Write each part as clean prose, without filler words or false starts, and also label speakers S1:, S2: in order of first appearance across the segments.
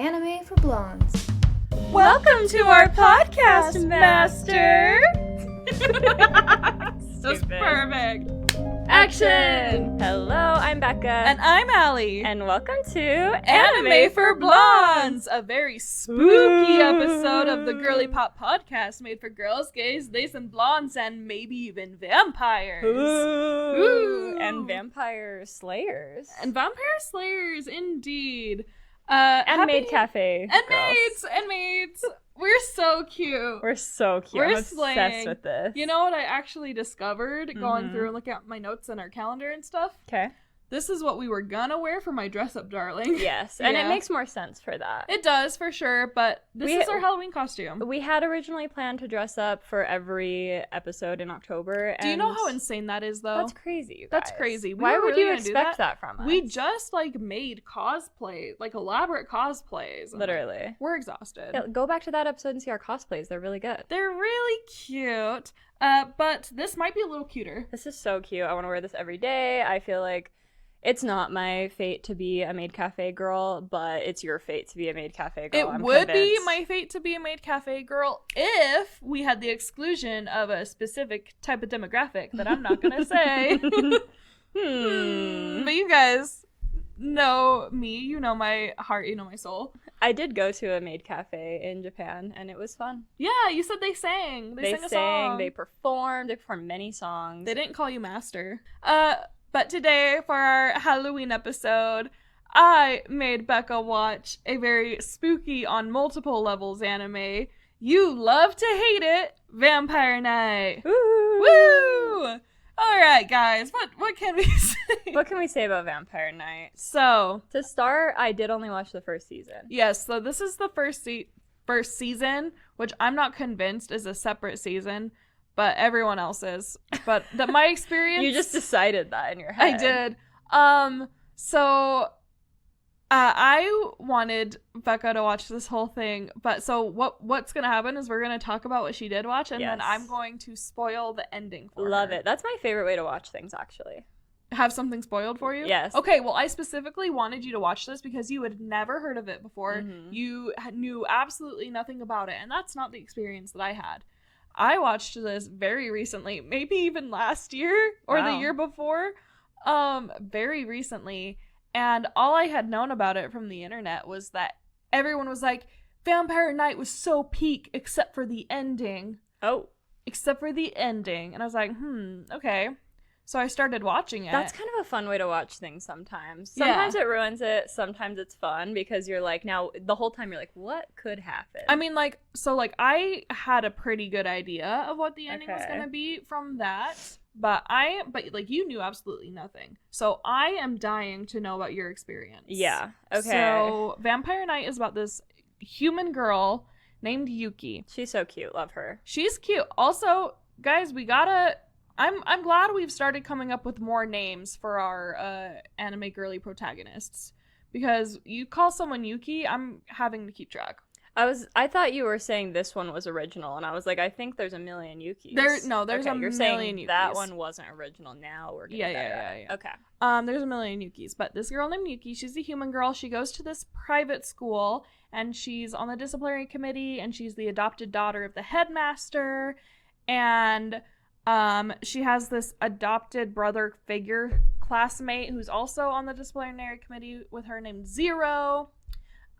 S1: Anime for Blondes.
S2: Welcome to our podcast, Master! That's perfect. Action!
S3: Hello, I'm Becca.
S2: And I'm Allie.
S3: And welcome to
S2: Anime for Blondes, a very spooky episode of the Girly Pop podcast made for girls, gays, theys, and blondes, and maybe even vampires.
S3: Ooh. And vampire slayers.
S2: And vampire slayers, indeed.
S3: And maid cafe
S2: And
S3: girls.
S2: maids. We're so cute.
S3: We're so cute.
S2: We're
S3: I'm obsessed
S2: slaying.
S3: with this.
S2: You know what I actually discovered going through and looking at my notes and our calendar and stuff?
S3: Okay.
S2: This is what we were gonna wear for my dress up, darling.
S3: Yes, and
S2: Yeah.
S3: it makes more sense for that.
S2: It does, for sure, but this is our Halloween costume.
S3: We had originally planned to dress up for every episode in October.
S2: Do you know how insane that is, though?
S3: That's crazy, you guys.
S2: That's crazy.
S3: Why would you expect that from us?
S2: We just, made cosplay, elaborate cosplays.
S3: Literally.
S2: We're exhausted.
S3: Yeah, go back to that episode and see our cosplays. They're really good.
S2: They're really cute, but this might be a little cuter.
S3: This is so cute. I want to wear this every day. I feel like it's not my fate to be a maid cafe girl, but it's your fate to be a maid cafe girl.
S2: It would be my fate to be a maid cafe girl if we had the exclusion of a specific type of demographic that I'm not going to say. But you guys know me. You know my heart. You know my soul.
S3: I did go to a maid cafe in Japan, and it was fun.
S2: Yeah, you said they sang. They sang a song.
S3: They performed. They performed many songs.
S2: They didn't call you master. But today, for our Halloween episode, I made Becca watch a very spooky on multiple levels anime. You love to hate it, Vampire Night.
S3: Woo!
S2: Woo! All right, guys, what can we say?
S3: What can we say about Vampire Night?
S2: So,
S3: to start, I did only watch the first season.
S2: Yes, so this is the first season, which I'm not convinced is a separate season. But everyone else is. But my experience...
S3: You just decided that in your head.
S2: I did. So I wanted Becca to watch this whole thing. But so what's going to happen is we're going to talk about what she did watch. And then I'm going to spoil the ending for her.
S3: Love it. That's my favorite way to watch things, actually.
S2: Have something spoiled for you?
S3: Yes.
S2: Okay, well, I specifically wanted you to watch this because you had never heard of it before.
S3: Mm-hmm.
S2: You knew absolutely nothing about it. And that's not the experience that I had. I watched this very recently, maybe even last year or the year before, very recently. And all I had known about it from the internet was that everyone was like, Vampire Night was so peak except for the ending.
S3: Oh.
S2: Except for the ending. And I was like, okay. So I started watching it.
S3: That's kind of a fun way to watch things sometimes. Sometimes it ruins it. Sometimes it's fun because you're like, now the whole time you're like, what could happen?
S2: I mean, I had a pretty good idea of what the ending was going to be from that. But you knew absolutely nothing. So I am dying to know about your experience.
S3: Yeah. Okay.
S2: So Vampire Night is about this human girl named Yuki.
S3: She's so cute. Love her.
S2: She's cute. Also, guys, I'm glad we've started coming up with more names for our anime girly protagonists. Because you call someone Yuki, I'm having to keep track.
S3: I thought you were saying this one was original, and I was like, I think there's a million Yukis.
S2: There's a
S3: you're
S2: million
S3: saying
S2: Yukis.
S3: That one wasn't original. Now we're getting better.
S2: Yeah.
S3: Okay.
S2: There's a million Yukis, but this girl named Yuki, she's a human girl. She goes to this private school, and she's on the disciplinary committee, and she's the adopted daughter of the headmaster, and she has this adopted brother figure classmate who's also on the disciplinary committee with her named Zero.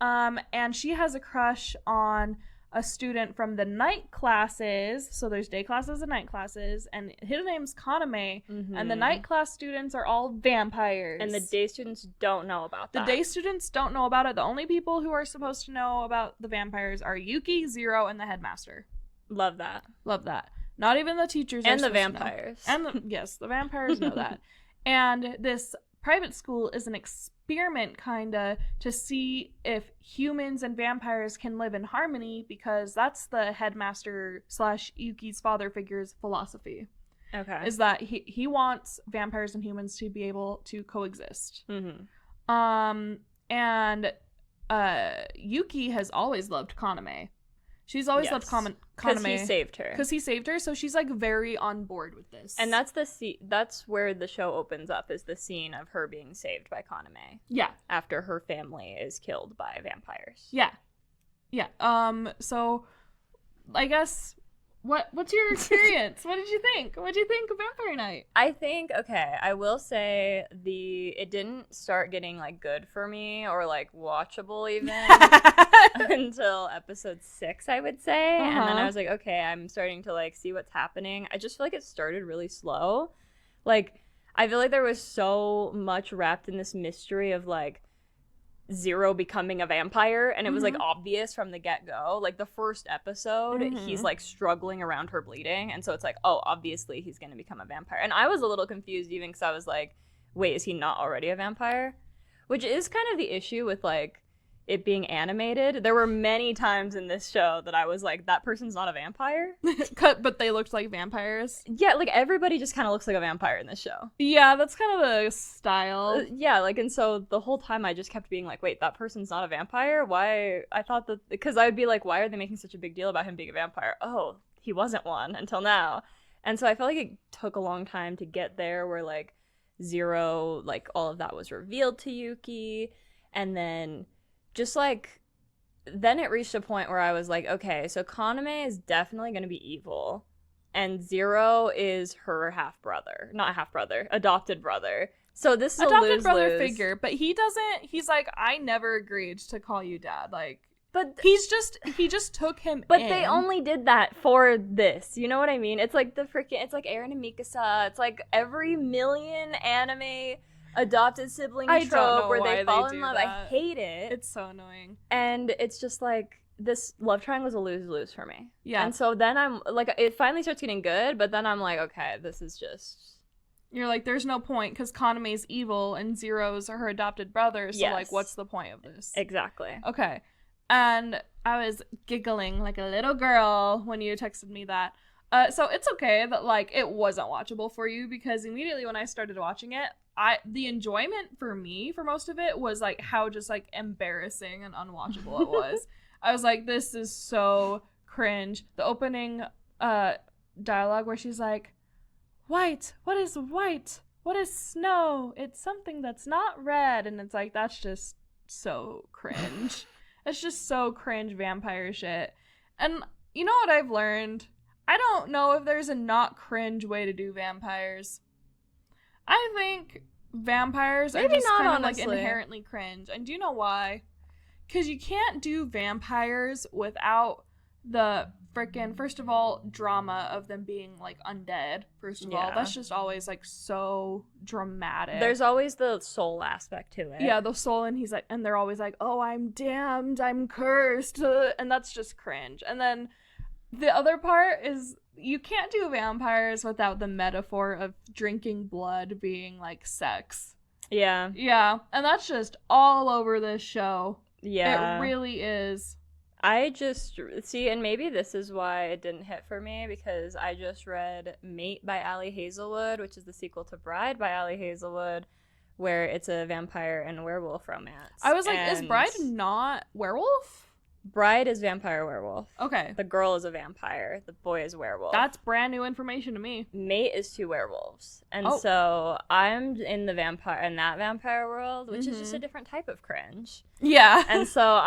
S2: And she has a crush on a student from the night classes. So there's day classes and night classes. And his name's Kaname. Mm-hmm. And the night class students are all vampires.
S3: And the day students don't know about that.
S2: The day students don't know about it. The only people who are supposed to know about the vampires are Yuki, Zero, and the headmaster.
S3: Love that.
S2: Love that. Not even the teachers
S3: and
S2: are
S3: the vampires.
S2: And yes, the vampires know that. And this private school is an experiment kinda to see if humans and vampires can live in harmony, because that's the headmaster / Yuki's father figure's philosophy.
S3: Okay.
S2: Is that he wants vampires and humans to be able to coexist.
S3: Mm-hmm.
S2: And Yuki has always loved Kaname. She's always loved Kaname.
S3: Because he saved her.
S2: Because he saved her, so she's like very on board with this.
S3: And that's where the show opens up, is the scene of her being saved by Kaname.
S2: Yeah.
S3: After her family is killed by vampires.
S2: Yeah. Yeah. So I guess what's your experience? What did you think? What did you think of Vampire Night?
S3: I think, okay, I will say it didn't start getting like good for me or like watchable even until episode 6, I would say. And then I was like, okay, I'm starting to like see what's happening. I just feel like it started really slow. Like, I feel like there was so much wrapped in this mystery of like Zero becoming a vampire, and it was like obvious from the get-go. Like the first episode, he's like struggling around her bleeding, and so it's like, oh, obviously he's gonna become a vampire. And I was a little confused even because I was like, wait, is he not already a vampire? Which is kind of the issue with like it being animated. There were many times in this show that I was like, that person's not a vampire.
S2: But they looked like vampires.
S3: Yeah, like everybody just kind of looks like a vampire in this show.
S2: Yeah, that's kind of the style.
S3: Yeah, like, and so the whole time I just kept being like, wait, that person's not a vampire? Why? I thought that, because I would be like, why are they making such a big deal about him being a vampire? Oh, he wasn't one until now. And so I felt like it took a long time to get there where like Zero, like all of that was revealed to Yuki. And then just like, then it reached a point where I was like, okay, so Kaname is definitely going to be evil. And Zero is her half-brother. Not half-brother, adopted brother. So this is
S2: adopted
S3: a lose-lose.
S2: brother figure, but he's like, I never agreed to call you dad. Like,
S3: but
S2: he just took him
S3: But
S2: in.
S3: they only did that for this. You know what I mean? It's like it's like Eren and Mikasa. It's like every million anime adopted sibling trope where they fall in love. I hate it.
S2: It's so annoying.
S3: And it's just like, this love triangle is a lose-lose for me.
S2: Yeah.
S3: And so then I'm like, it finally starts getting good, but then I'm like, okay, this is just...
S2: You're like, there's no point because Kaname's evil and Zero's her adopted brother, so like, what's the point of this?
S3: Exactly.
S2: Okay. And I was giggling like a little girl when you texted me that. So it's okay that like it wasn't watchable for you, because immediately when I started watching it, the enjoyment for me for most of it was like how just like embarrassing and unwatchable it was. I was like, this is so cringe. The opening dialogue where she's like, white, what is white? What is snow? It's something that's not red. And it's like, that's just so cringe. It's just so cringe vampire shit. And you know what I've learned? I don't know if there's a not cringe way to do vampires. I think vampires are just kind of like inherently cringe. And do you know why? Because you can't do vampires without the frickin', first of all, drama of them being like undead. First of all, that's just always like so dramatic.
S3: There's always the soul aspect to it.
S2: Yeah, the soul, and he's like, and they're always like, oh, I'm damned, I'm cursed, and that's just cringe. And then the other part is you can't do vampires without the metaphor of drinking blood being like sex.
S3: Yeah.
S2: Yeah, and that's just all over this show.
S3: Yeah.
S2: It really is.
S3: I just, see, and maybe this is why it didn't hit for me, because I just read Mate by Ali Hazelwood, which is the sequel to Bride by Ali Hazelwood, where it's a vampire and werewolf romance.
S2: I was like, is Bride not werewolf?
S3: Bride is vampire werewolf.
S2: Okay.
S3: The girl is a vampire. The boy is werewolf.
S2: That's brand new information to me.
S3: Mate is 2 werewolves. And so I'm in that vampire world, which is just a different type of cringe.
S2: Yeah.
S3: And so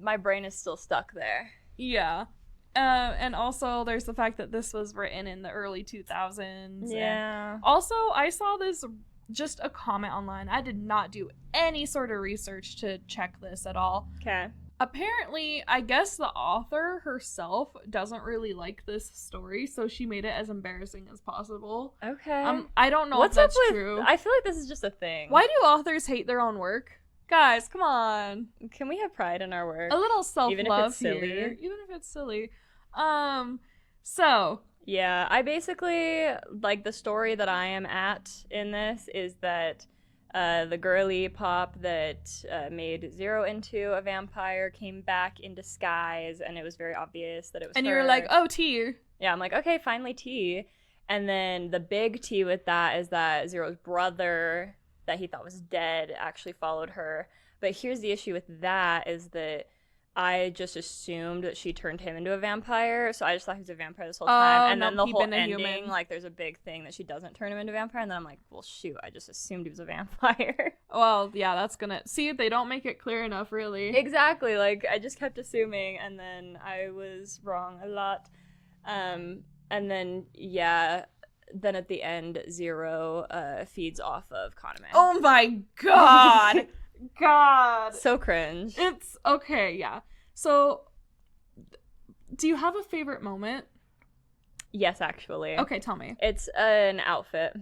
S3: my brain is still stuck there.
S2: Yeah. And also there's the fact that this was written in the early 2000s.
S3: Yeah.
S2: And also, I saw this, just a comment online. I did not do any sort of research to check this at all.
S3: Okay.
S2: Apparently, I guess the author herself doesn't really like this story, so she made it as embarrassing as possible.
S3: Okay.
S2: I don't know if that's true.
S3: I feel like this is just a thing.
S2: Why do authors hate their own work? Guys, come on.
S3: Can we have pride in our work?
S2: A little self-love
S3: even if it's silly.
S2: here. Even if it's silly. So.
S3: Yeah, I basically, like, the story that I am at in this is that the girly pop that made Zero into a vampire came back in disguise, and it was very obvious that it was
S2: and
S3: her.
S2: You were like, oh, tea.
S3: Yeah, I'm like, okay, finally tea. And then the big tea with that is that Zero's brother, that he thought was dead, actually followed her. But here's the issue with that, is that I just assumed that she turned him into a vampire, so I just thought he was a vampire this whole time. And then the whole ending, human. Like, there's a big thing that she doesn't turn him into a vampire, and then I'm like, well, shoot, I just assumed he was a vampire.
S2: Well, yeah, that's gonna... See, they don't make it clear enough, really.
S3: Exactly, like, I just kept assuming, and then I was wrong a lot. And then, yeah... Then at the end, Zero feeds off of Kaname.
S2: Oh my god! God.
S3: So cringe.
S2: It's okay, yeah. So, do you have a favorite moment?
S3: Yes, actually.
S2: Okay, tell me.
S3: It's an outfit.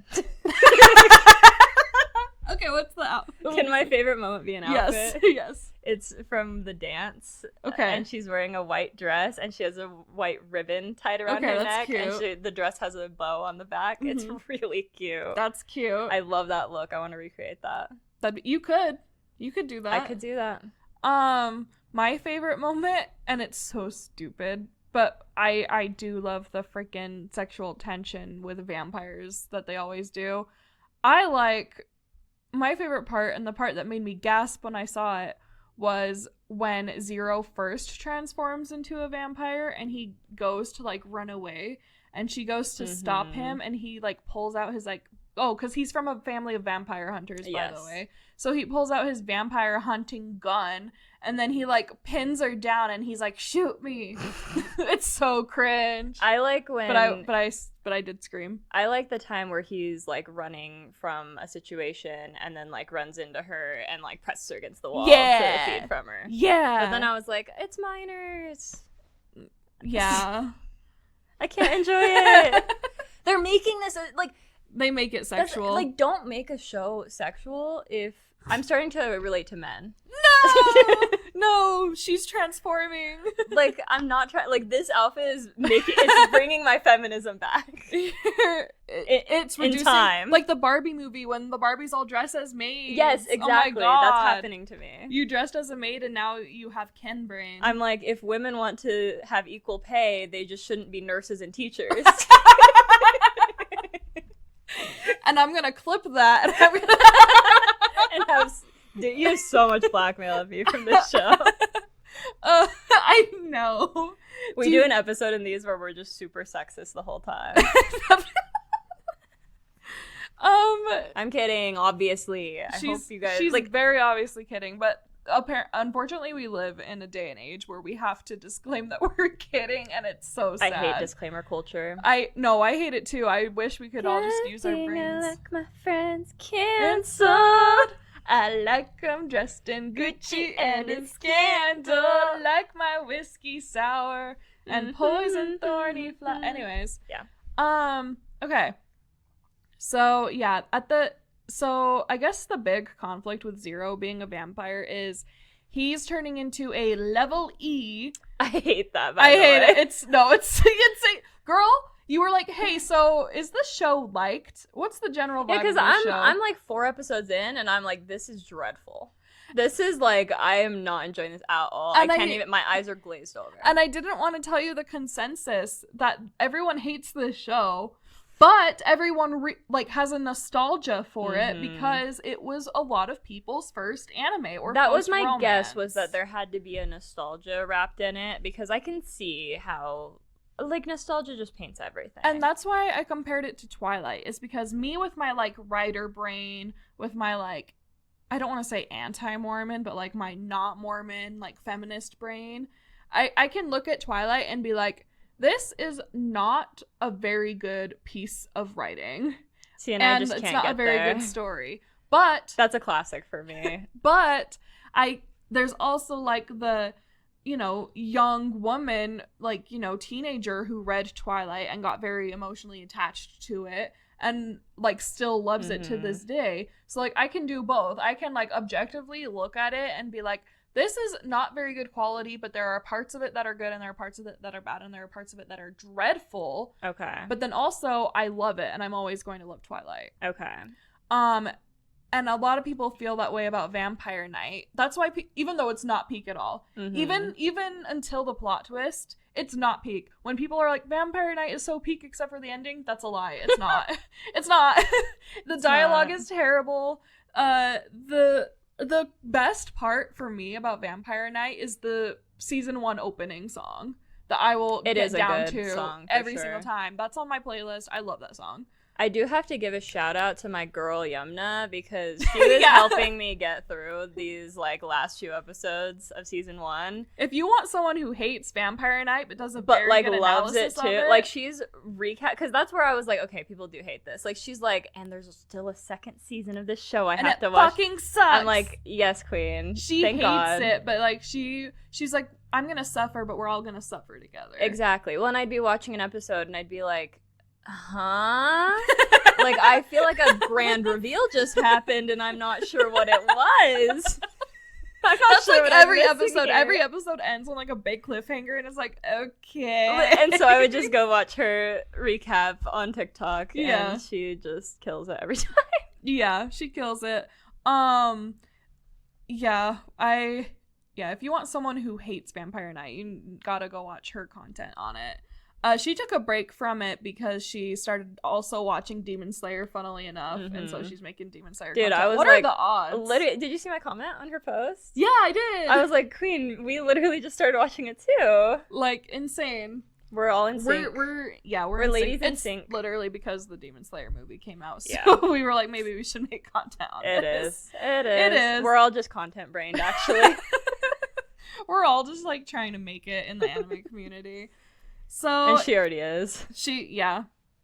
S2: Okay, what's the outfit?
S3: Can my favorite moment be an outfit?
S2: Yes.
S3: It's from the dance.
S2: Okay.
S3: And she's wearing a white dress, and she has a white ribbon tied around her neck. Cute. And the dress has a bow on the back. Mm-hmm. It's really cute.
S2: That's cute.
S3: I love that look. I want to recreate that.
S2: You could do that.
S3: I could do that.
S2: My favorite moment, and it's so stupid, but I do love the freaking sexual tension with vampires that they always do. My favorite part, and the part that made me gasp when I saw it, was when Zero first transforms into a vampire and he goes to like run away, and she goes to stop him, and he like pulls out his like, oh, because he's from a family of vampire hunters, by the way. So he pulls out his vampire hunting gun, and then he like pins her down, and he's like, "Shoot me!" It's so cringe.
S3: I like when,
S2: but I did scream.
S3: I like the time where he's like running from a situation, and then like runs into her and like presses her against the wall to feed from her.
S2: Yeah.
S3: But then I was like, it's minors.
S2: Yeah.
S3: I can't enjoy it. They're making this like.
S2: They make it sexual.
S3: Like, don't make a show sexual if... I'm starting to relate to men.
S2: No! No, she's transforming.
S3: Like, I'm not trying... Like, this outfit is it's bringing my feminism back.
S2: It's reducing...
S3: In time.
S2: Like the Barbie movie when the Barbies all dress as maids.
S3: Yes, exactly.
S2: Oh my God.
S3: That's happening to me.
S2: You dressed as a maid and now you have Ken brain.
S3: I'm like, if women want to have equal pay, they just shouldn't be nurses and teachers.
S2: And I'm gonna clip that. And I'm gonna...
S3: Dude, you have so much blackmail of me from this show.
S2: I know.
S3: We do an episode in these where we're just super sexist the whole time. I'm kidding, obviously. I hope you guys...
S2: She's like very obviously kidding, but unfortunately we live in a day and age where we have to disclaim that we're kidding, and it's so sad.
S3: I hate disclaimer culture.
S2: I hate it too. I wish we could all just use our brains.
S3: I like my friends canceled.
S2: I like them dressed in Gucci and in scandal. Like my whiskey sour and poison thorny flower. Anyways.
S3: Yeah.
S2: Okay. So yeah, So I guess the big conflict with Zero being a vampire is he's turning into a level E.
S3: I hate that.
S2: I hate it. It's girl. You were like, hey, so is this show liked? What's the general vibe?
S3: Yeah, because I'm like 4 episodes in, and I'm like, this is dreadful. This is like, I am not enjoying this at all. And I can't even. My eyes are glazed over.
S2: And I didn't want to tell you the consensus that everyone hates this show. But everyone has a nostalgia for it because it was a lot of people's first anime or
S3: that was my guess, was that there had to be a nostalgia wrapped in it, because I can see how nostalgia just paints everything.
S2: And that's why I compared it to Twilight, is because me with my writer brain, with my I don't want to say anti-Mormon, but my not Mormon feminist brain, I can look at Twilight and be like, this is not a very good piece of writing.
S3: See, and I just can't
S2: it's not
S3: get
S2: a very
S3: there.
S2: good story. But
S3: that's a classic for me.
S2: But there's also the young woman, teenager who read Twilight and got very emotionally attached to it and still loves it to this day. So I can do both. I can objectively look at it and be like, this is not very good quality, but there are parts of it that are good, and there are parts of it that are bad, and there are parts of it that are dreadful.
S3: Okay.
S2: But then also, I love it, and I'm always going to love Twilight.
S3: Okay.
S2: And a lot of people feel that way about Vampire Night. That's why, even though it's not peak at all, even until the plot twist, it's not peak. When people are like, Vampire Night is so peak except for the ending, that's a lie. It's not. It's not. The dialogue is terrible. The best part for me about Vampire Night is the season 1 opening song that I will get down to every single time. That's on my playlist. I love that song.
S3: I do have to give a shout out to my girl Yumna because she was helping me get through these like last 2 episodes of season 1.
S2: If you want someone who hates Vampire Night but does a
S3: but
S2: very
S3: like
S2: good
S3: loves it
S2: analysis
S3: too,
S2: of it,
S3: like she's recap, because that's where I was like, okay, people do hate this. Like she's like, and there's still a 2nd season of this show I have to watch.
S2: Fucking sucks.
S3: I'm like, yes, queen.
S2: She
S3: Thank
S2: hates
S3: God.
S2: it, but like she's like, I'm gonna suffer, but we're all gonna suffer together.
S3: Exactly. Well, and I'd be watching an episode and I'd be like, huh? Like, I feel like a grand reveal just happened and I'm not sure what it was. I'm not
S2: That's
S3: sure
S2: like
S3: what I'm
S2: every
S3: missing
S2: episode.
S3: here.
S2: Every episode ends on like a big cliffhanger, and it's like, okay.
S3: And so I would just go watch her recap on TikTok,
S2: Yeah.
S3: and she just kills it every time.
S2: Yeah, she kills it. If you want someone who hates Vampire Night, you gotta go watch her content on it. She took a break from it because she started also watching Demon Slayer, funnily enough, and so she's making Demon Slayer
S3: Dude,
S2: content.
S3: I was
S2: what
S3: like,
S2: are the odds?
S3: Literally, did you see my comment on her post?
S2: Yeah, I did.
S3: I was like, queen, we literally just started watching it too.
S2: like insane.
S3: We're all in sync.
S2: We're
S3: We're ladies in
S2: It's
S3: sync.
S2: literally because the Demon Slayer movie came out, so
S3: Yeah.
S2: we were like, maybe we should make content on
S3: It
S2: this.
S3: is.
S2: It is.
S3: We're all just content brained, actually.
S2: We're all just like trying to make it in the anime community. So
S3: And she already is.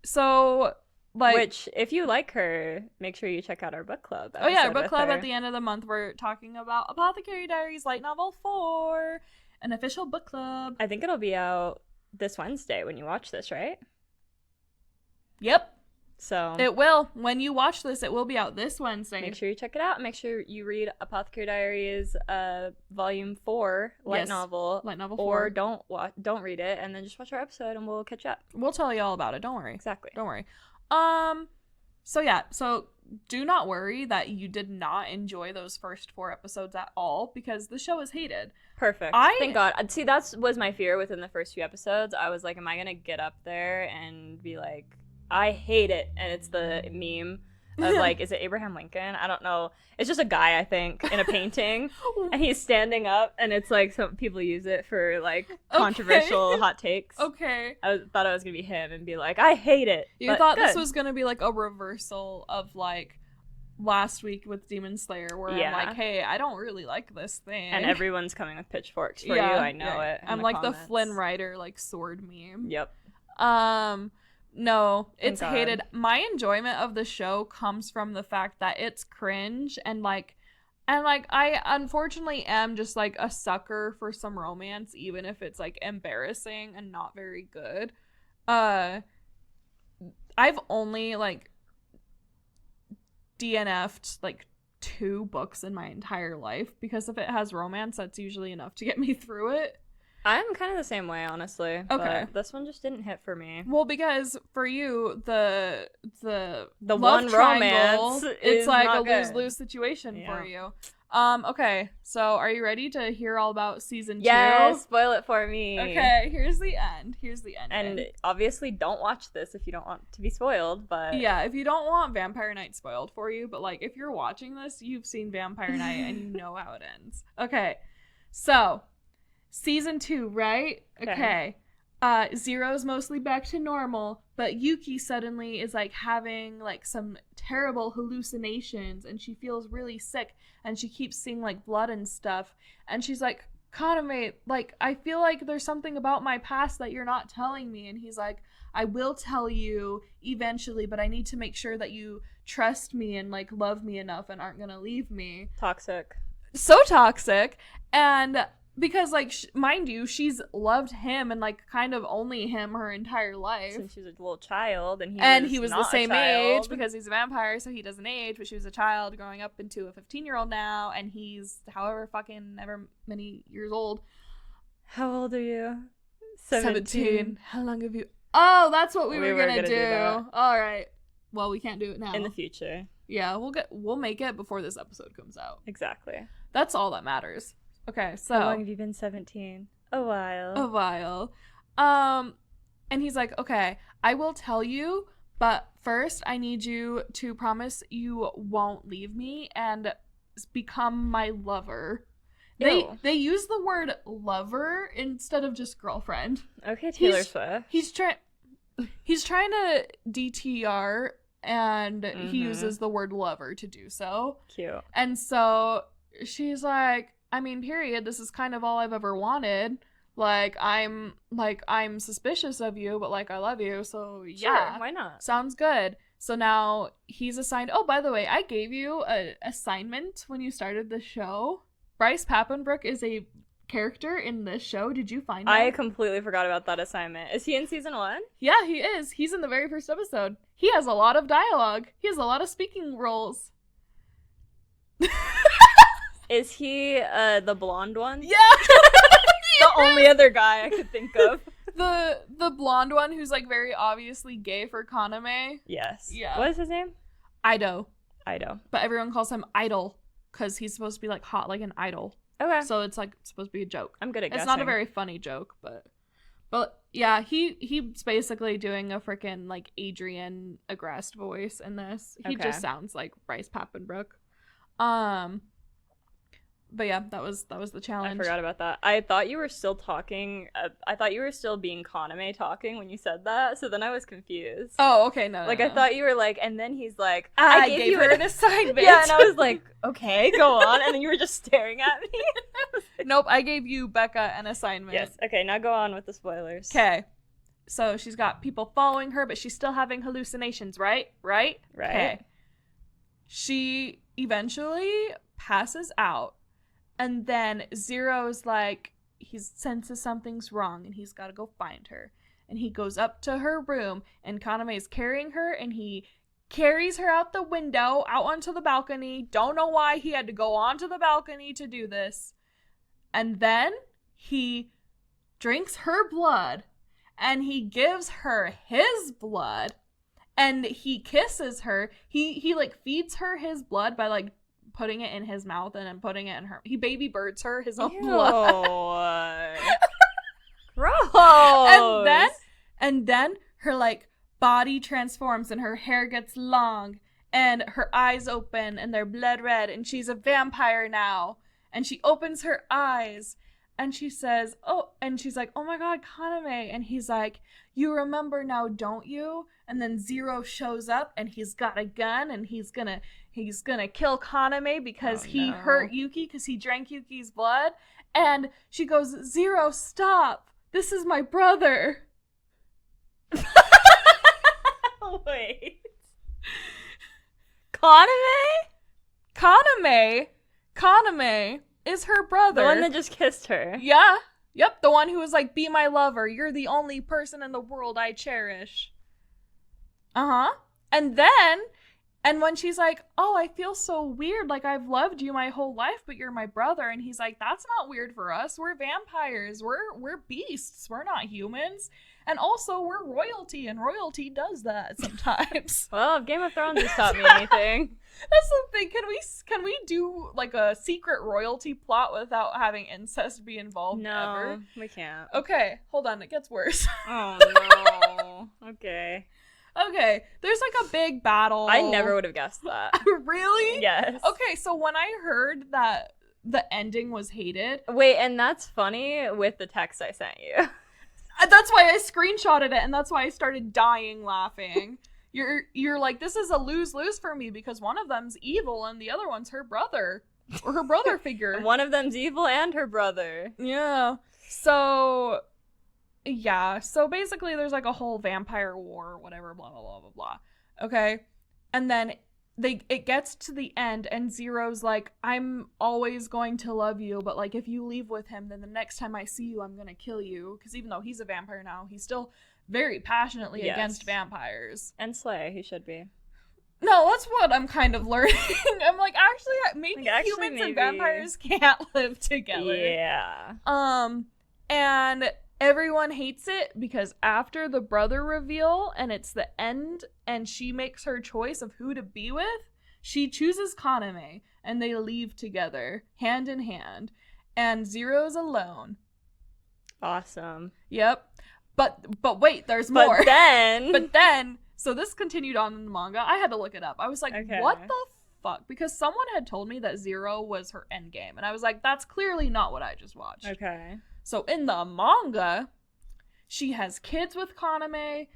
S2: So like,
S3: which, if you like her, make sure you check out our book club.
S2: our book
S3: with
S2: club
S3: her.
S2: at the end of the month. We're talking about Apothecary Diaries Light Novel 4, an official book club.
S3: I think it'll be out this Wednesday when you watch this, right?
S2: Yep.
S3: So
S2: It will. When you watch this, it will be out this Wednesday.
S3: make sure you check it out. Make sure you read Apothecary Diaries Volume 4 light novel.
S2: Light Novel 4.
S3: Or don't read it, and then just watch our episode and we'll catch up.
S2: We'll tell you all about it. Don't worry.
S3: Exactly.
S2: Don't worry. So do not worry that you did not enjoy those first 4 episodes at all, because the show is hated.
S3: Perfect. Thank God. See, that was my fear within the first few episodes. I was like, am I going to get up there and be like, I hate it? And it's the meme of like, is it Abraham Lincoln? I don't know. It's just a guy, I think, in a painting. And he's standing up, and it's like some people use it for like controversial hot takes.
S2: Okay.
S3: I thought I was going to be him and be like, I hate it.
S2: You thought this was going to be like a reversal of like last week with Demon Slayer, where I'm like, hey, I don't really like this thing.
S3: And everyone's coming with pitchforks for you. I know it.
S2: I'm like the Flynn Rider like sword meme.
S3: Yep.
S2: No, it's
S3: God.
S2: hated. My enjoyment of the show comes from the fact that it's cringe and I unfortunately am just like a sucker for some romance, even if it's like embarrassing and not very good. I've only like DNF'd like 2 books in my entire life, because if it has romance, that's usually enough to get me through it.
S3: I'm kind of the same way, honestly.
S2: Okay.
S3: But this one just didn't hit for me.
S2: Well, because for you, the love
S3: one
S2: triangle,
S3: romance
S2: it's
S3: is
S2: like
S3: not
S2: a
S3: good.
S2: lose-lose situation
S3: Yeah.
S2: for you. Okay, so are you ready to hear all about season 2?
S3: Yes, spoil it for me.
S2: Okay, here's the end.
S3: And obviously, don't watch this if you don't want to be spoiled, but...
S2: Yeah, if you don't want Vampire Night spoiled for you, but like if you're watching this, you've seen Vampire Night and you know how it ends. Okay, so season 2, right? Okay. Zero's mostly back to normal, but Yuki suddenly is like having like some terrible hallucinations, and she feels really sick, and she keeps seeing like blood and stuff, and she's like, Kaname, like, I feel like there's something about my past that you're not telling me. And he's like, I will tell you eventually, but I need to make sure that you trust me and like love me enough and aren't gonna leave me.
S3: Toxic.
S2: So toxic. And because like mind you, she's loved him and like kind of only him her entire life
S3: Since she was a little child, and he was
S2: the
S3: not
S2: same
S3: a child.
S2: age because he's a vampire, so he doesn't age, but she was a child growing up into a 15-year-old now, and he's however fucking ever many years old.
S3: How old are you?
S2: 17. How long have you... Oh, that's what we were gonna do.
S3: that.
S2: All right. Well, we can't do it now.
S3: In the future.
S2: Yeah, we'll make it before this episode comes out.
S3: Exactly.
S2: That's all that matters. Okay, so...
S3: How long have you been 17? A while.
S2: And he's like, okay, I will tell you, but first I need you to promise you won't leave me and become my lover. They use the word lover instead of just girlfriend.
S3: Okay, Taylor Swift.
S2: He's trying to DTR, and he uses the word lover to do so.
S3: Cute.
S2: And so she's like, I mean, period, this is kind of all I've ever wanted. Like, I'm suspicious of you, but, like, I love you, so yeah.
S3: Sure, why not?
S2: Sounds good. So now he's assigned, oh, by the way, I gave you an assignment when you started the show. Bryce Papenbrook is a character in this show. Did you find him?
S3: I completely forgot about that assignment. Is he in season 1?
S2: Yeah, he is. He's in the very first episode. He has a lot of dialogue. He has a lot of speaking roles.
S3: Is he the blonde one?
S2: Yeah!
S3: The only other guy I could think of.
S2: The blonde one who's, like, very obviously gay for Kaname.
S3: Yes.
S2: Yeah.
S3: What is his name?
S2: Ido.
S3: But
S2: everyone calls him Idol because he's supposed to be, like, hot like an idol.
S3: Okay.
S2: So it's, like, supposed to be a joke.
S3: I'm good at guessing.
S2: It's not a very funny joke, but yeah, he's basically doing a freaking, like, Adrian Agreste voice in this. He just sounds like Bryce Papenbrook. But yeah, that was the challenge.
S3: I forgot about that. I thought you were still talking. I thought you were still being Kaname talking when you said that. So then I was confused.
S2: Oh, okay, no.
S3: Like, I thought you were like, and then he's like,
S2: I gave her an assignment.
S3: Yeah, and I was like, okay, go on. And then you were just staring at me.
S2: Nope, I gave you, Becca, an assignment.
S3: Yes. Okay, now go on with the spoilers.
S2: Okay. So she's got people following her, but she's still having hallucinations, right? Right. Okay. She eventually passes out. And then Zero's like, he senses something's wrong and he's got to go find her. And he goes up to her room and Kaname is carrying her and he carries her out the window, out onto the balcony. Don't know why he had to go onto the balcony to do this. And then he drinks her blood and he gives her his blood and he kisses her. He like feeds her his blood by like putting it in his mouth and then putting it in her. He baby birds her his own blood.
S3: Gross.
S2: And then her like body transforms and her hair gets long and her eyes open and they're blood red and she's a vampire now. And she opens her eyes and she says, oh, and she's like, oh my God, Kaname. And he's like, you remember now, don't you? And then Zero shows up and he's got a gun and he's gonna kill Kaname because he hurt Yuki because he drank Yuki's blood. And she goes, Zero, stop. This is my brother.
S3: Wait. Kaname?
S2: Kaname is her brother.
S3: The one that just kissed her.
S2: Yeah. Yep, the one who was like, be my lover. You're the only person in the world I cherish. Uh-huh. And when she's like, oh, I feel so weird. Like, I've loved you my whole life, but you're my brother. And he's like, that's not weird for us. We're vampires. We're beasts. We're not humans. And also, we're royalty, and royalty does that sometimes.
S3: Well, if Game of Thrones has taught me anything.
S2: That's the thing. Can we do, like, a secret royalty plot without having incest be involved ever?
S3: No, we can't.
S2: Okay, hold on. It gets worse.
S3: Oh, no. Okay.
S2: Okay, there's like a big battle.
S3: I never would have guessed that.
S2: Really?
S3: Yes.
S2: Okay, so when I heard that the ending was hated...
S3: Wait, and that's funny with the text I sent you.
S2: That's why I screenshotted it, and that's why I started dying laughing. You're like, this is a lose-lose for me because one of them's evil and the other one's her brother. Or her brother figure.
S3: One of them's evil and her brother.
S2: Yeah. So... Yeah, so basically there's like a whole vampire war or whatever, blah, blah, blah, blah, blah. Okay? And then it gets to the end and Zero's like, I'm always going to love you, but like if you leave with him, then the next time I see you, I'm going to kill you. Because even though he's a vampire now, he's still very passionately against vampires.
S3: And slay, he should be.
S2: No, that's what I'm kind of learning. I'm like, maybe humans and vampires can't live together.
S3: Yeah.
S2: And... everyone hates it because after the brother reveal and it's the end and she makes her choice of who to be with, she chooses Kaname and they leave together, hand in hand. And Zero's alone.
S3: Awesome.
S2: Yep. But wait, there's more.
S3: But then,
S2: so this continued on in the manga. I had to look it up. I was like, what the fuck? Because someone had told me that 0 was her endgame. And I was like, that's clearly not what I just watched.
S3: Okay.
S2: So in the manga, she has kids with Kaname.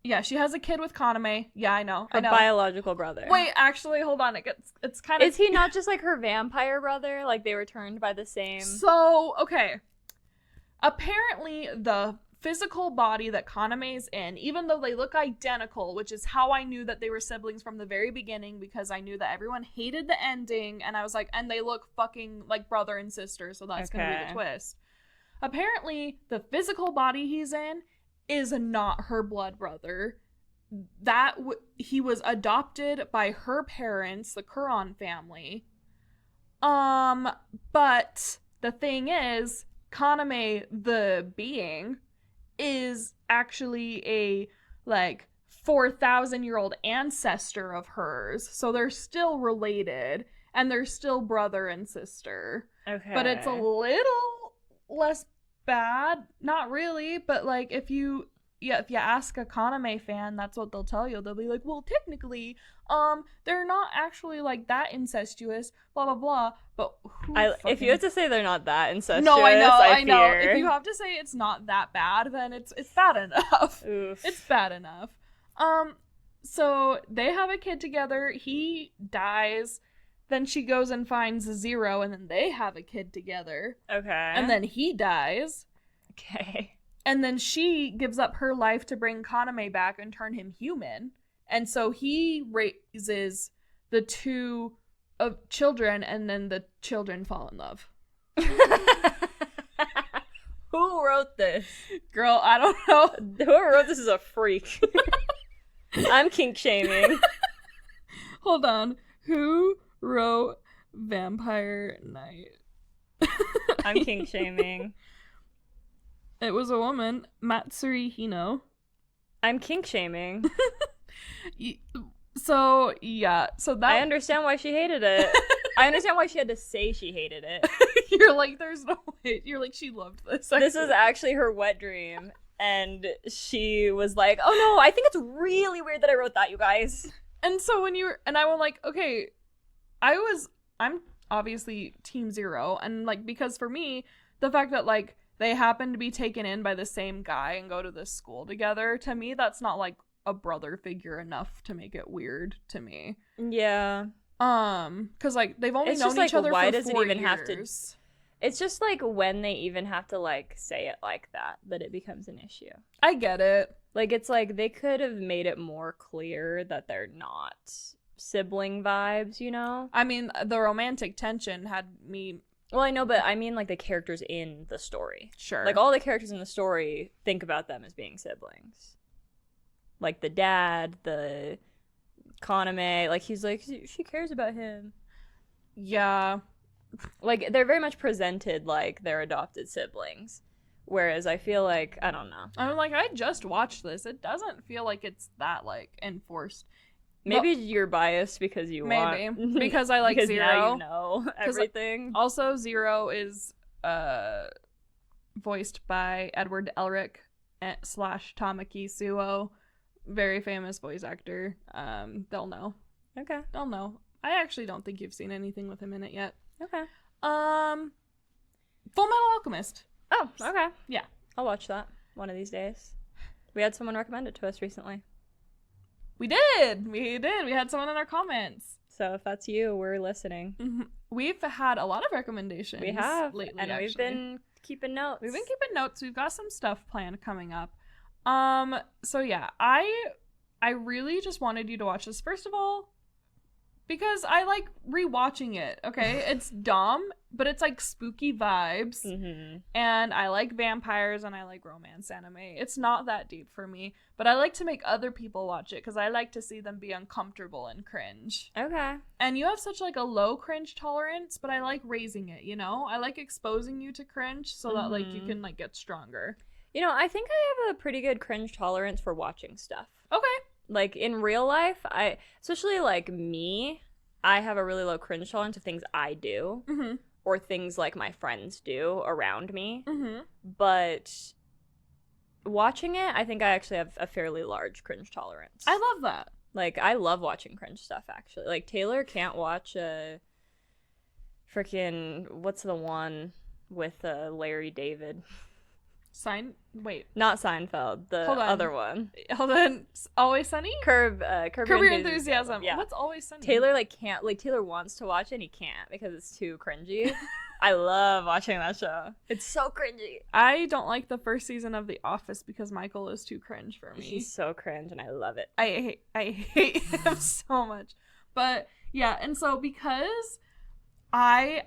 S2: Yeah, she has a kid with Kaname. Yeah, I know.
S3: Her biological brother.
S2: Wait, actually, hold on. It's kind of...
S3: Is he not just like her vampire brother? Like they were turned by the same...
S2: So, okay. Apparently, the physical body that Kaname's in, even though they look identical, which is how I knew that they were siblings from the very beginning, because I knew that everyone hated the ending, and I was like, and they look fucking like brother and sister, so that's gonna be the twist. Apparently, the physical body he's in is not her blood brother. He was adopted by her parents, the Kuron family. But the thing is, Kaname, the being, is actually a, like, 4,000-year-old ancestor of hers. So they're still related, and they're still brother and sister.
S3: Okay.
S2: But it's a little less bad. Not really, but, like, if you ask a Kaname fan, that's what they'll tell you. They'll be like, well, technically, they're not actually, like, that incestuous, blah, blah, blah. But
S3: if you have to say they're not that incestuous,
S2: no, I know.
S3: fear.
S2: If you have to say it's not that bad, then it's bad enough.
S3: Oof.
S2: It's bad enough. So they have a kid together. He dies. Then she goes and finds 0, and then they have a kid together.
S3: Okay.
S2: And then he dies.
S3: Okay.
S2: And then she gives up her life to bring Kaname back and turn him human. And so he raises the 2 children, and then the children fall in love.
S3: Who wrote this?
S2: Girl, I don't know.
S3: Whoever wrote this is a freak. I'm kink shaming.
S2: Hold on. Who wrote Vampire Night?
S3: I'm kink shaming.
S2: It was a woman, Matsuri Hino.
S3: I'm kink shaming.
S2: So, yeah. So that...
S3: I understand why she hated it. I understand why she had to say she hated it.
S2: You're like, there's no way. You're like, she loved this.
S3: This is actually her wet dream. And she was like, oh no, I think it's really weird that I wrote that, you guys.
S2: And so when you were... And I was like, okay, I'm obviously Team 0. And, like, because for me, the fact that, like, they happen to be taken in by the same guy and go to this school together, to me, that's not, like, a brother figure enough to make it weird to me.
S3: Yeah.
S2: Because, like, they've only known each other for 4 years.
S3: It's just, like, when they even have to, like, say it like that it becomes an issue.
S2: I get it.
S3: Like, it's like, they could have made it more clear that they're not sibling vibes, you know?
S2: I mean, the romantic tension had me...
S3: Well, I know, but I mean, like, the characters in the story.
S2: Sure.
S3: Like, all the characters in the story think about them as being siblings. Like, the dad, the Kaname, like, he's like, she cares about him.
S2: Yeah.
S3: Like, they're very much presented like they're adopted siblings. Whereas I feel like, I don't know.
S2: I'm like, I just watched this. It doesn't feel like it's that, like, enforced.
S3: Maybe you're biased because you want...
S2: Maybe. Because I like
S3: because
S2: 0.
S3: Now you know everything.
S2: Also, 0 is voiced by Edward Elric / Tamaki Suo. Very famous voice actor. They'll know.
S3: Okay.
S2: They'll know. I actually don't think you've seen anything with him in it yet.
S3: Okay.
S2: Full Metal Alchemist.
S3: Oh, okay.
S2: Yeah.
S3: I'll watch that one of these days. We had someone recommend it to us recently.
S2: We did. We had someone in our comments.
S3: So if that's you, we're listening.
S2: Mm-hmm. We've had a lot of recommendations.
S3: We have.
S2: Lately,
S3: and
S2: actually.
S3: We've been keeping notes.
S2: We've got some stuff planned coming up. So yeah, I really just wanted you to watch this. First of all, because I like rewatching it, okay? It's dumb, but it's like spooky vibes.
S3: Mm-hmm.
S2: And I like vampires and I like romance anime. It's not that deep for me, but I like to make other people watch it because I like to see them be uncomfortable and cringe.
S3: Okay.
S2: And you have such like a low cringe tolerance, but I like raising it, you know? I like exposing you to cringe so that like you can like get stronger.
S3: You know, I think I have a pretty good cringe tolerance for watching stuff.
S2: Okay.
S3: Like, in real life, especially, like, me, I have a really low cringe tolerance of things I do.
S2: Mm-hmm.
S3: Or things, like, my friends do around me.
S2: Mm-hmm.
S3: But watching it, I think I actually have a fairly large cringe tolerance.
S2: I love that.
S3: Like, I love watching cringe stuff, actually. Like, Taylor can't watch freaking, what's the one with Larry David?
S2: Wait.
S3: Not Seinfeld, the other one.
S2: Hold on. Always Sunny?
S3: Curb Your
S2: Enthusiasm.
S3: Yeah.
S2: What's Always Sunny?
S3: Taylor, can't, Taylor wants to watch it and he can't because it's too cringy. I love watching that show. It's so cringy.
S2: I don't like the first season of The Office because Michael is too cringe for me.
S3: He's so cringe and I love it.
S2: I hate him so much. But yeah, and so because I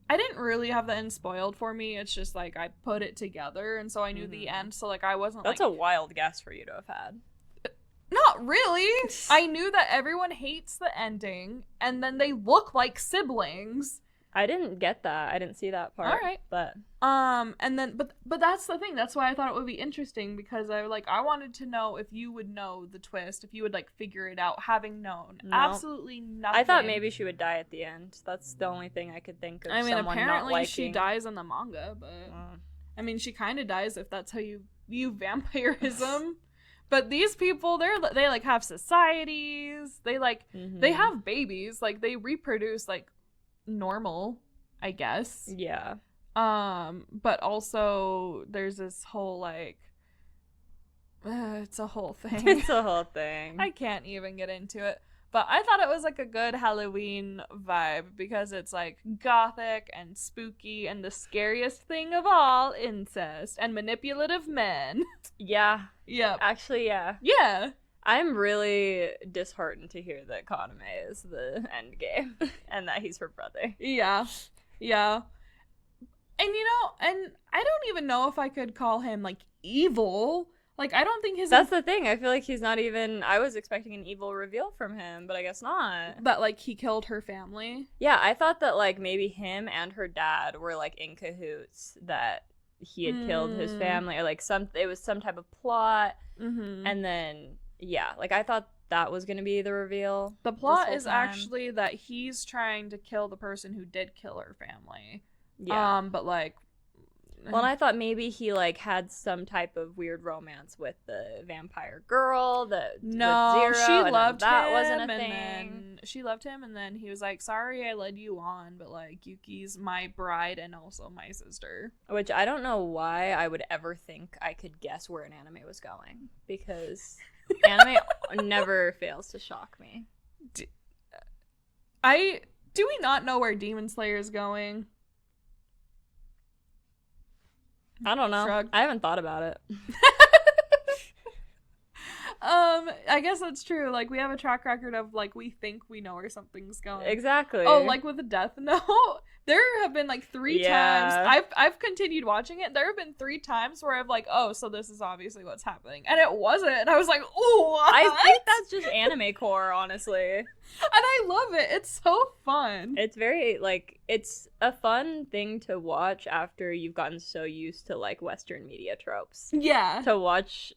S2: didn't really have the end spoiled for me. It's just like I put it together, and so I knew the end. So like I wasn't.
S3: That's a wild guess for you to have had.
S2: Not really. I knew that everyone hates the ending, and then they look like siblings.
S3: I didn't get that. I didn't see that part.
S2: All right,
S3: but
S2: and then but that's the thing. That's why I thought it would be interesting because I wanted to know if you would know the twist, if you would like figure it out, having known absolutely nothing.
S3: I thought maybe she would die at the end. That's the only thing I could think of.
S2: I mean,
S3: someone
S2: apparently
S3: not liking.
S2: she dies in the manga, but I mean, she kind of dies if that's how you view vampirism. But these people, they like have societies. They like they have babies. Like they reproduce like normal, I guess.
S3: Yeah.
S2: But also there's this whole like it's a whole thing.
S3: It's a whole thing.
S2: I can't even get into it. But I thought it was like a good Halloween vibe because it's like gothic and spooky and the scariest thing of all, incest and manipulative men.
S3: Yeah.
S2: Yep.
S3: Actually, yeah.
S2: Yeah.
S3: I'm really disheartened to hear that Kaname is the end game and that he's her brother.
S2: Yeah. Yeah. And and I don't even know if I could call him like evil. Like I don't think
S3: That's the thing. I feel like he's not even I was expecting an evil reveal from him, but I guess not.
S2: That like he killed her family.
S3: Yeah, I thought that like maybe him and her dad were like in cahoots that he had killed his family or like it was some type of plot. And then yeah, like I thought that was gonna be the reveal.
S2: The plot is actually that he's trying to kill the person who did kill her family. Yeah. But like
S3: well, and I thought maybe he like had some type of weird romance with the vampire girl that with Zero,
S2: she loved
S3: that
S2: him,
S3: wasn't a
S2: and
S3: thing.
S2: then she loved him, and then he was like, "Sorry, I led you on, but like Yuki's my bride and also my sister."
S3: Which I don't know why I would ever think I could guess where an anime was going because anime never fails to shock me.
S2: Do we not know where Demon Slayer is going?
S3: I don't know.
S2: Shrug.
S3: I haven't thought about it.
S2: I guess that's true. Like we have a track record of like we think we know where something's going.
S3: Exactly.
S2: Oh, like with the Death Note, there have been like 3 times. I've continued watching it. There have been 3 times where I've like, oh, so this is obviously what's happening, and it wasn't. And I was like, oh, what?
S3: I think that's just anime core, honestly.
S2: And I love it. It's so fun.
S3: It's very like it's a fun thing to watch after you've gotten so used to like Western media tropes.
S2: Yeah.
S3: To watch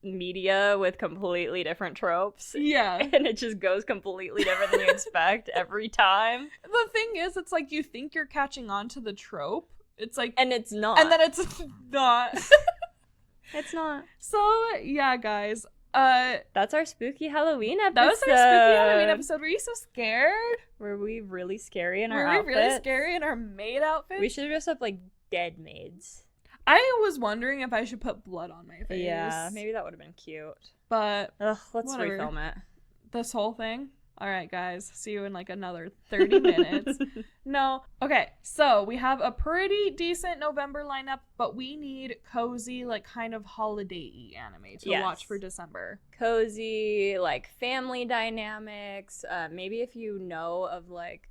S3: media with completely different tropes.
S2: Yeah.
S3: And it just goes completely different than you expect every time.
S2: The thing is, it's like you think you're catching on to the trope. It's like
S3: and it's not.
S2: And then it's not.
S3: It's not.
S2: So, yeah, guys.
S3: That's our spooky Halloween episode.
S2: That was our spooky Halloween episode. Were you so scared?
S3: Were we really scary in our outfits?
S2: Were we really scary in our maid outfits?
S3: We should dress up like dead maids.
S2: I was wondering if I should put blood on my face.
S3: Yeah, maybe that would have been cute.
S2: But
S3: ugh, let's
S2: whatever.
S3: refilm it.
S2: This whole thing? All right, guys. See you in like another 30 minutes. No. Okay, so we have a pretty decent November lineup, but we need cozy, like kind of holiday-y anime to watch for December.
S3: Cozy, like family dynamics. Maybe if you know of like,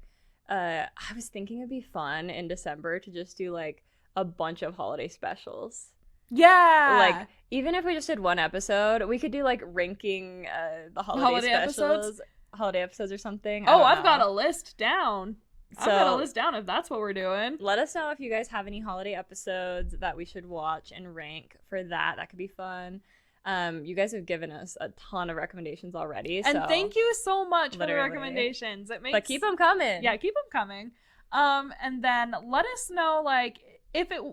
S3: I was thinking it'd be fun in December to just do like a bunch of holiday specials.
S2: Yeah.
S3: Like even if we just did one episode, we could do like ranking the holiday specials. Holiday episodes or something.
S2: I've got a list down.
S3: So,
S2: I've got a list down if that's what we're doing.
S3: Let us know if you guys have any holiday episodes that we should watch and rank for that. That could be fun. You guys have given us a ton of recommendations already.
S2: And thank you so much
S3: literally.
S2: for the recommendations. It makes
S3: But keep them coming.
S2: Yeah, keep them coming. And then let us know, like,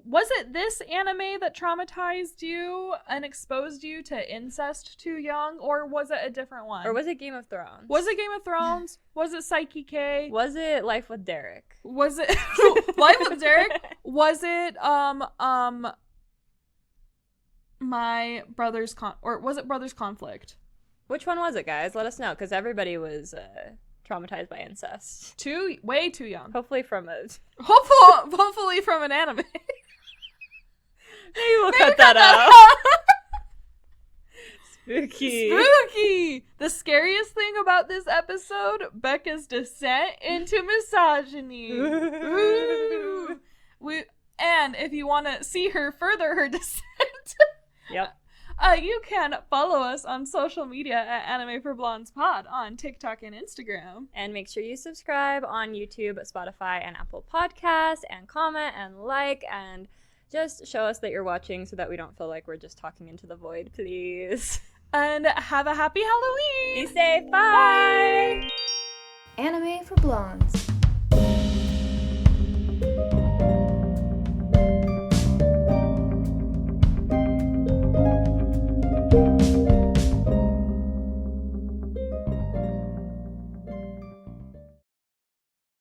S2: was it this anime that traumatized you and exposed you to incest too young, or was it a different one?
S3: Or was it Game of Thrones?
S2: Was it Game of Thrones? Was it Psyche K?
S3: Was it Life with Derek?
S2: Was it Life with Derek? Was it My Brother's or was it Brother's Conflict?
S3: Which one was it, guys? Let us know, because everybody was traumatized by incest.
S2: Way too young.
S3: Hopefully from
S2: Hopefully from an anime.
S3: Maybe we'll cut that out. Spooky.
S2: The scariest thing about this episode, Becca's descent into misogyny. Ooh. And if you want to see her further her descent,
S3: yep.
S2: You can follow us on social media at Anime for Blondes Pod on TikTok and Instagram.
S3: And make sure you subscribe on YouTube, Spotify, and Apple Podcasts, and comment and like, and just show us that you're watching so that we don't feel like we're just talking into the void, please.
S2: And have a happy Halloween!
S3: Be safe. Bye!
S1: Anime for Blondes.